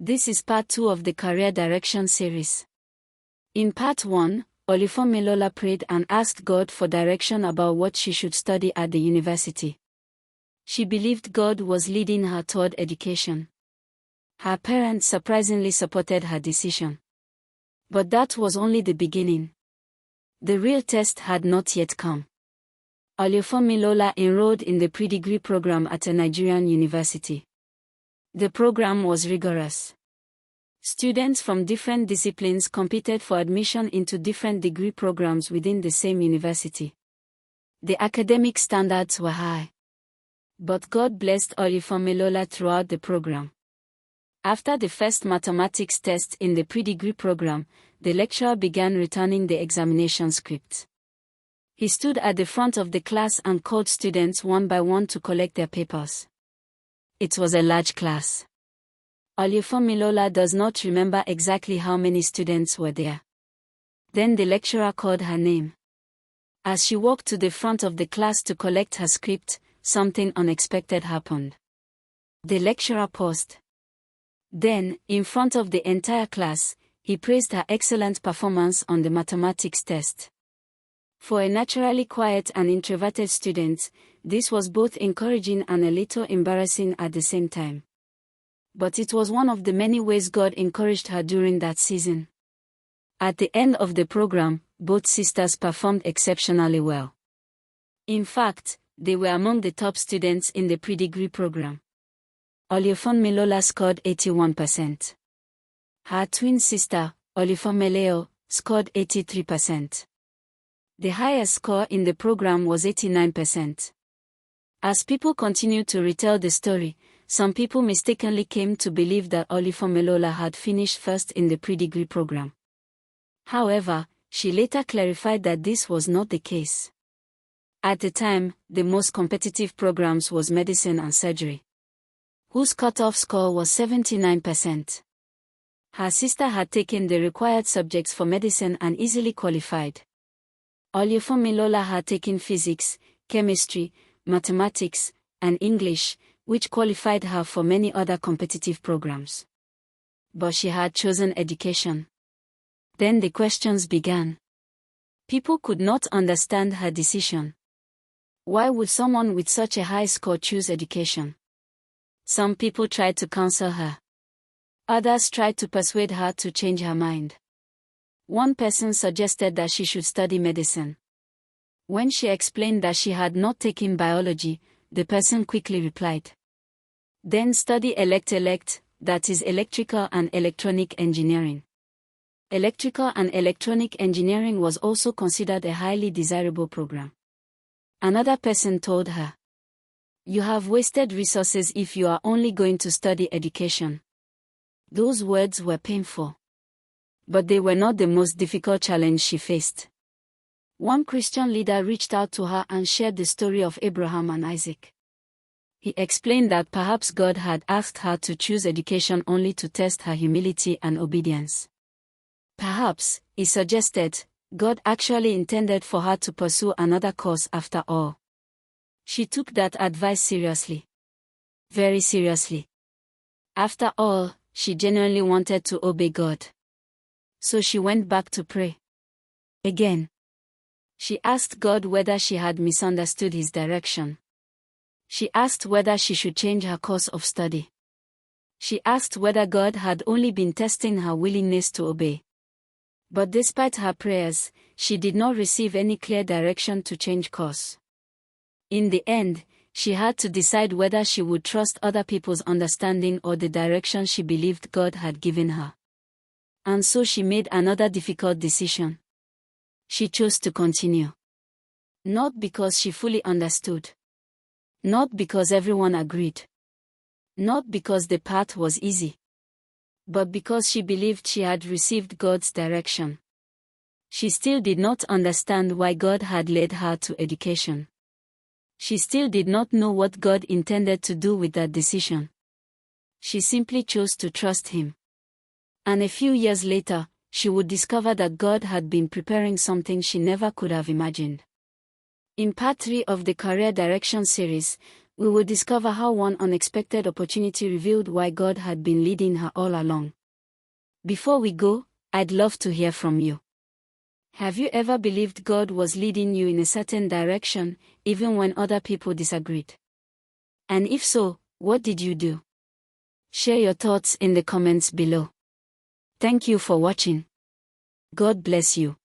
This is part 2 of the Career Direction series. In part 1, Olufunmilola prayed and asked God for direction about what she should study at the university. She believed God was leading her toward education. Her parents surprisingly supported her decision. But that was only the beginning. The real test had not yet come. Olufunmilola enrolled in the pre-degree program at a Nigerian university. The program was rigorous. Students from different disciplines competed for admission into different degree programs within the same university. The academic standards were high. But God blessed Olufunmilola throughout the program. After the first mathematics test in the pre-degree program, the lecturer began returning the examination script. He stood at the front of the class and called students one by one to collect their papers. It was a large class. Olufunmilola does not remember exactly how many students were there. Then the lecturer called her name. As she walked to the front of the class to collect her script, something unexpected happened. The lecturer paused. Then, in front of the entire class, he praised her excellent performance on the mathematics test. For a naturally quiet and introverted student, this was both encouraging and a little embarrassing at the same time. But it was one of the many ways God encouraged her during that season. At the end of the program, both sisters performed exceptionally well. In fact, they were among the top students in the pre-degree program. Olufunmilola scored 81%. Her twin sister, Olufunmilola, scored 83%. The highest score in the program was 89%. As people continued to retell the story, some people mistakenly came to believe that Olufunmilola had finished first in the pre-degree program. However, she later clarified that this was not the case. At the time, the most competitive programs was medicine and surgery, whose cutoff score was 79%. Her sister had taken the required subjects for medicine and easily qualified. Olufunmilola had taken physics, chemistry, mathematics, and English, which qualified her for many other competitive programs. But she had chosen education. Then the questions began. People could not understand her decision. Why would someone with such a high score choose education? Some people tried to counsel her. Others tried to persuade her to change her mind. One person suggested that she should study medicine. When she explained that she had not taken biology, the person quickly replied, "Then study elect, that is electrical and electronic engineering." Electrical and electronic engineering was also considered a highly desirable program. Another person told her, "You have wasted resources if you are only going to study education." Those words were painful. But they were not the most difficult challenge she faced. One Christian leader reached out to her and shared the story of Abraham and Isaac. He explained that perhaps God had asked her to choose education only to test her humility and obedience. Perhaps, he suggested, God actually intended for her to pursue another course after all. She took that advice seriously. Very seriously. After all, she genuinely wanted to obey God. So she went back to pray. Again. She asked God whether she had misunderstood His direction. She asked whether she should change her course of study. She asked whether God had only been testing her willingness to obey. But despite her prayers, she did not receive any clear direction to change course. In the end, she had to decide whether she would trust other people's understanding or the direction she believed God had given her. And so she made another difficult decision. She chose to continue. Not because she fully understood. Not because everyone agreed. Not because the path was easy. But because she believed she had received God's direction. She still did not understand why God had led her to education. She still did not know what God intended to do with that decision. She simply chose to trust Him. And a few years later, she would discover that God had been preparing something she never could have imagined. In part 3 of the Career Direction series, We will discover how one unexpected opportunity revealed why God had been leading her all along. Before we go, I'd love to hear from you. Have you ever believed God was leading you in a certain direction, even when other people disagreed? And if so, what did you do? Share your thoughts in the comments below. Thank you for watching. God bless you.